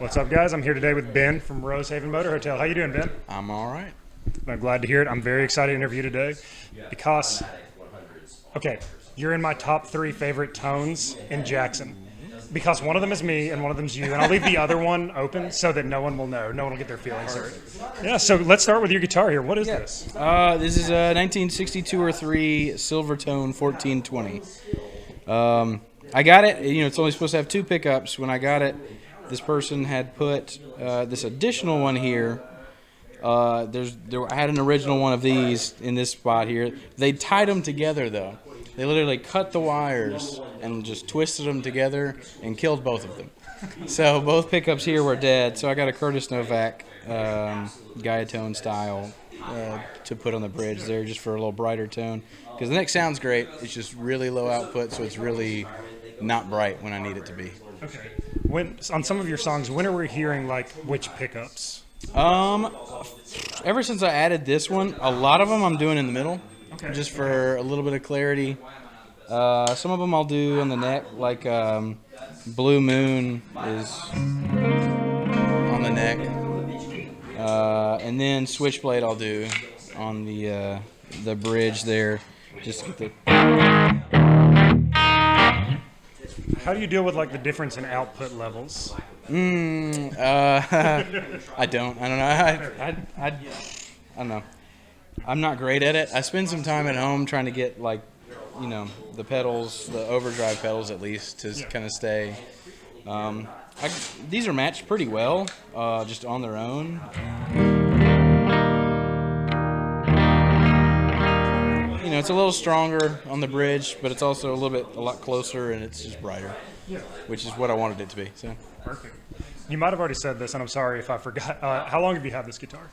What's up, guys? I'm here today with Ben from Rosehaven Motor Hotel. How you doing, Ben? I'm all right. I'm glad to hear it. I'm very excited to interview you today because, okay, you're in my top 3 favorite tones in Jackson. Because one of them is me and one of them's you, and I'll leave the other one open so that no one will know. No one will get their feelings hurt. Yeah, so let's start with your guitar here. What is this? This is a 1962 or 3 Silvertone 1420. I got it. It's only supposed to have 2 pickups. When I got it, this person had put this additional one here. I had an original one of these in this spot here. They tied them together, though. They literally cut the wires and just twisted them together and killed both of them. So both pickups here were dead. So I got a Curtis Novak Gaiatone style to put on the bridge there just for a little brighter tone. Because the neck sounds great. It's just really low output, so it's really not bright when I need it to be. Okay. On some of your songs, when are we hearing like which pickups? Ever since I added this one, a lot of them I'm doing in the middle, just for a little bit of clarity. Some of them I'll do on the neck, like Blue Moon is on the neck, and then Switchblade I'll do on the bridge there, just to get the. How do you deal with like the difference in output levels? I don't know. I don't know. I'm not great at it. I spend some time at home trying to get the pedals, the overdrive pedals at least, to kind of stay. These are matched pretty well, just on their own. It's a little stronger on the bridge, but it's also a lot closer, and it's just brighter, which is what I wanted it to be. So. Perfect. You might have already said this, and I'm sorry if I forgot. How long have you had this guitar?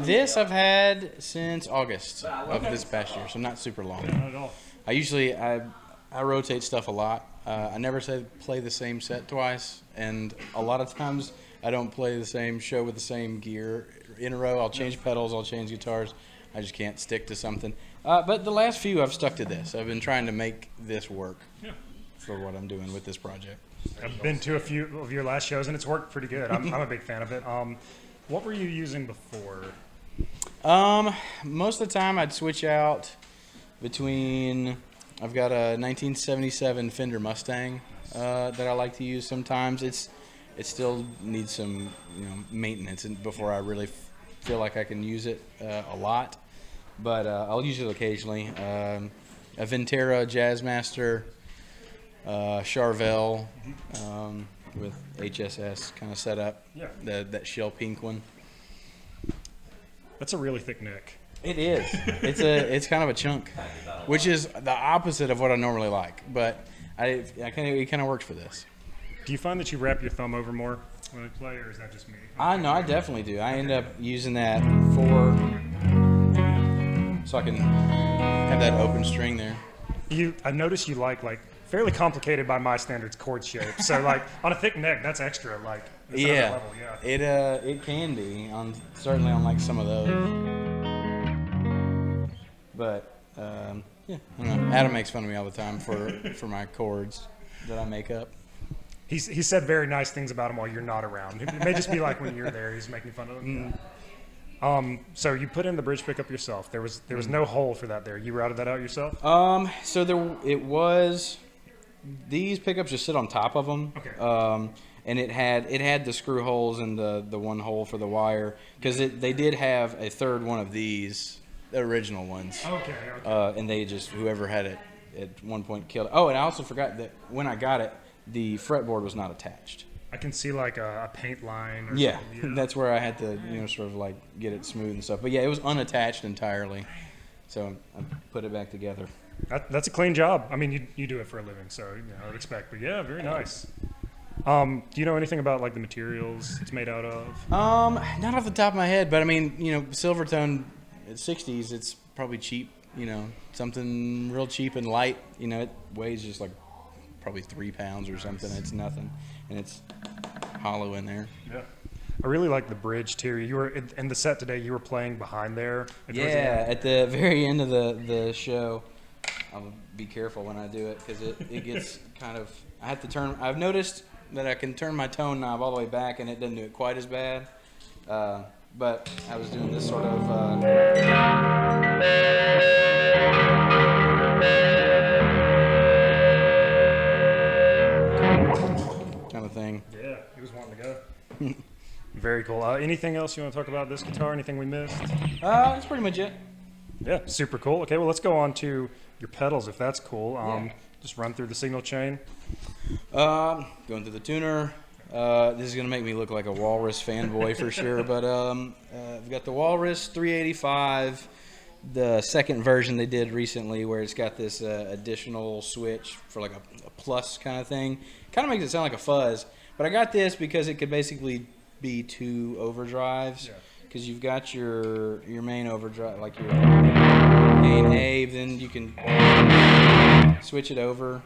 This I've had since August of this past year, so not super long. Not at all. I rotate stuff a lot. I never play the same set twice, and a lot of times I don't play the same show with the same gear in a row. I'll change pedals, I'll change guitars. I just can't stick to something. But the last few I've stuck to this. I've been trying to make this work for what I'm doing with this project. I've been to a few of your last shows, and it's worked pretty good. I'm a big fan of it. What were you using before? Most of the time I'd switch out between. I've got a 1977 Fender Mustang that I like to use sometimes. It still needs some maintenance before I really feel like I can use it a lot. But I'll use it occasionally. A Ventera Jazzmaster Charvel with HSS kind of setup. Yeah. That shell pink one. That's a really thick neck. It is. It's kind of a chunk, which is the opposite of what I normally like. But it kind of works for this. Do you find that you wrap your thumb over more when you play, or is that just me? No, I definitely do. I end up using that so I can have that open string there. I noticed you like fairly complicated by my standards chord shape. So like on a thick neck, that's extra. Like yeah, level, yeah. It can be certainly on like some of those. But I don't know. Adam makes fun of me all the time for my chords that I make up. He said very nice things about him while you're not around. It may just be like when you're there, he's making fun of him. So you put in the bridge pickup yourself. There was no hole for that there. You routed that out yourself? So it was. These pickups just sit on top of them. Okay. And it had the screw holes and the one hole for the wire, because they did have a third one of these, the original ones. Okay. And they just, whoever had it at one point killed it. Oh, and I also forgot that when I got it, the fretboard was not attached. I can see like a paint line or something. That's where I had to sort of like get it smooth and stuff. But yeah, it was unattached entirely, so I put it back together. That's a clean job. I mean, you do it for a living, so I would expect. But yeah, very nice. Do you know anything about like the materials it's made out of? Not off the top of my head, but I mean, Silvertone at 60s, it's probably cheap. Something real cheap and light. It weighs just like probably 3 pounds or something. It's nothing, and it's hollow in there. Yeah. I really like the bridge too. You were in the set today. You were playing behind there. Yeah, at the very end of the show. I'll be careful when I do it because it gets kind of. I have to turn. I've noticed that I can turn my tone knob all the way back and it doesn't do it quite as bad. But I was doing this sort of kind of thing. Yeah, he was wanting to go. Very cool. Anything else you want to talk about this guitar? Anything we missed? That's pretty much it. Yeah, super cool. Okay, well, let's go on to your pedals if that's cool. Yeah. Just run through the signal chain. Going through the tuner. This is going to make me look like a Walrus fanboy for sure, but I've got the Walrus 385, the second version they did recently where it's got this additional switch for like a plus kind of thing. Kind of makes it sound like a fuzz, but I got this because it could basically be two overdrives because you've got your main overdrive, like your main A, then you can switch it over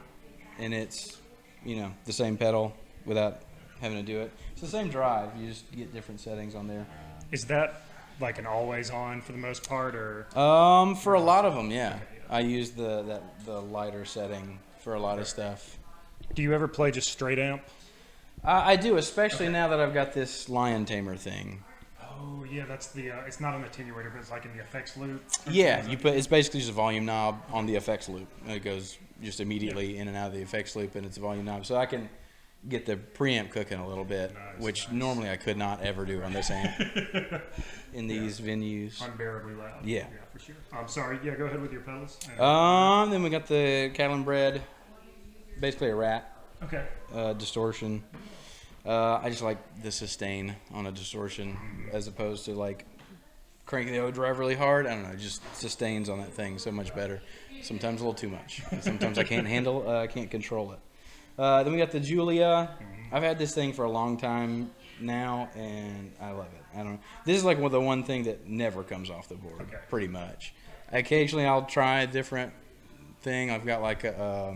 and it's, you know, the same pedal without having to do it. It's the same drive. You just get different settings on there. Is that like an always on for the most part, or? For a lot of them, yeah. I use the lighter setting for a lot of stuff. Do you ever play just straight amp? I do, especially now that I've got this Lion Tamer thing. Oh yeah, that's the. It's not an attenuator, but it's like in the effects loop. Yeah, it's basically just a volume knob on the effects loop. It goes just immediately in and out of the effects loop, and it's a volume knob. So I can get the preamp cooking a little bit, which normally I could not ever do on this amp in these venues. Unbearably loud. Yeah. For sure. I'm sorry. Yeah, go ahead with your pedals. Then we got the cattle and bread, basically a rat. Okay. Distortion. I just like the sustain on a distortion as opposed to like cranking the overdrive really hard. I don't know, it just sustains on that thing so much better. Sometimes a little too much. Sometimes I can't control it. Then we got the Julia. I've had this thing for a long time now, and I love it. I don't know. This is like the one thing that never comes off the board, pretty much. Occasionally I'll try a different thing. I've got like a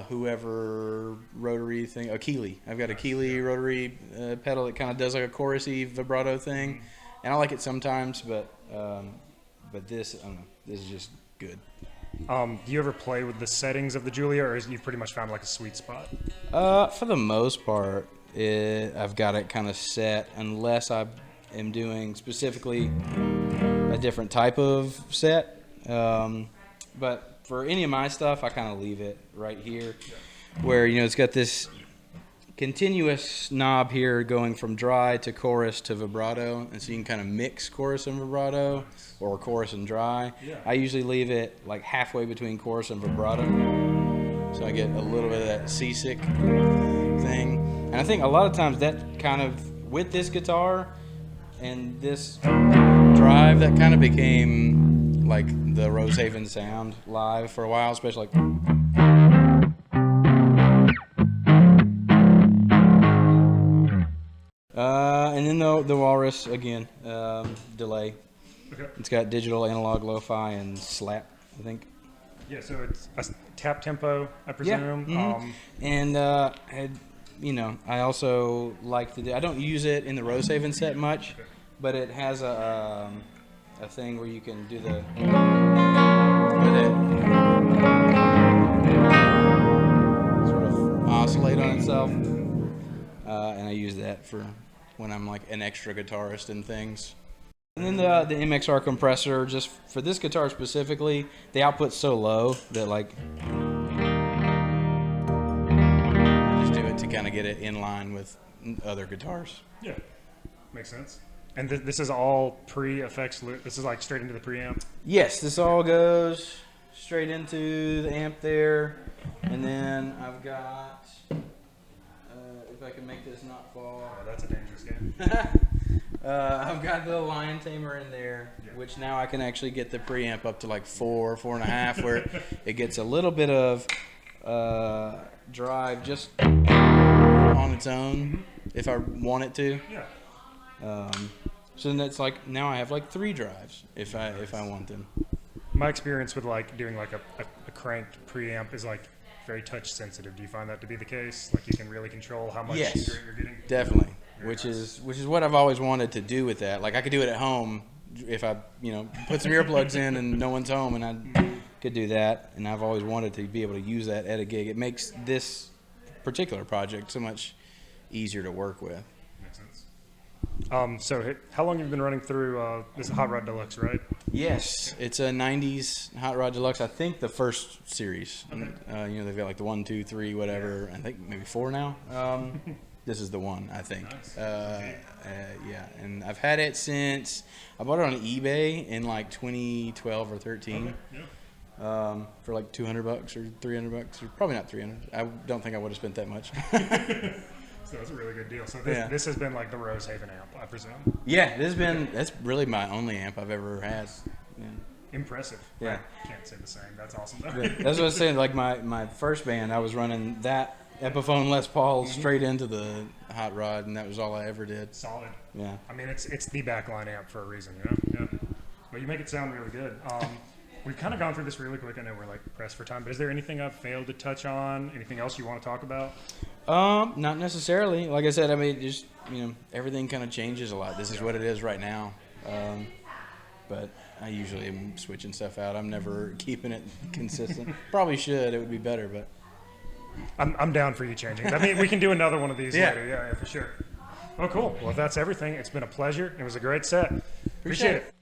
whoever rotary thing, a Keeley. I've got a Keeley rotary pedal that kind of does like a chorusy vibrato thing, and I like it sometimes, but this, I don't know, this is just good. Do you ever play with the settings of the Julia, or you've pretty much found like a sweet spot? For the most part, I've got it kind of set, unless I am doing specifically a different type of set. But for any of my stuff, I kind of leave it right here, where, you know, it's got this continuous knob here going from dry to chorus to vibrato, and so you can kind of mix chorus and vibrato or chorus and dry. I usually leave it like halfway between chorus and vibrato, so I get a little bit of that seasick thing. And I think a lot of times that kind of, with this guitar and this drive, that kind of became like the Rosehaven sound live for a while, especially like. And then the Walrus again, delay. Okay. It's got digital, analog, lo-fi, and slap, I think. Yeah, so it's a tap tempo, I presume. Yeah. And you know, I also like I don't use it in the Rosehaven set much, but it has a thing where you can do the sort of oscillate on itself, and I use that for when I'm like an extra guitarist and things. And then the MXR compressor, just for this guitar specifically, the output's so low that like just do it to kind of get it in line with other guitars. Yeah, makes sense. And this is all pre-effects loop. This is like straight into the preamp. Yes, this all goes straight into the amp there, and then I've got. If I can make this not fall. Oh, that's a dangerous game. I've got the Lion Tamer in there, which now I can actually get the preamp up to like 4.5, where it gets a little bit of drive just on its own if I want it to. Yeah. So then it's like now I have like 3 drives if I want them. My experience with like doing like a cranked preamp is like very touch sensitive. Do you find that to be the case? Like you can really control how much you're getting? Definitely. Which is what I've always wanted to do with that. Like I could do it at home if I, you know, put some earplugs in and no one's home, and I could do that. And I've always wanted to be able to use that at a gig. It makes this particular project so much easier to work with. Makes sense. So how long have you been running through this Hot Rod Deluxe, right? Yes, it's a '90s Hot Rod Deluxe. I think the first series. Okay. You know, they've got like the 1, 2, 3, whatever. I think maybe 4 now. This is the one, I think. Nice. Yeah, and I've had it since I bought it on eBay in like 2012 or 13. Okay. Yeah. For like $200 or $300, or probably not 300. I don't think I would have spent that much. So that's a really good deal. So Yeah. this has been like the Rose Haven amp, I presume. Yeah, that's really my only amp I've ever had. Yeah. Impressive. Yeah. I can't say the same. That's awesome though. That's what I was saying. Like my first band, I was running that Epiphone Les Paul straight into the Hot Rod, and that was all I ever did. Solid. Yeah. I mean, it's the backline amp for a reason, you know? Yeah. But you make it sound really good. We've kind of gone through this really quick. I know we're like pressed for time, but is there anything I've failed to touch on? Anything else you want to talk about? Not necessarily. Like I said, I mean, just, you know, everything kind of changes a lot. This is what it is right now. But I usually am switching stuff out. I'm never keeping it consistent. Probably should. It would be better, but. I'm down for you changing. I mean, we can do another one of these Yeah. later. Yeah, for sure. Oh, cool. Well, if that's everything, it's been a pleasure. It was a great set. Appreciate it.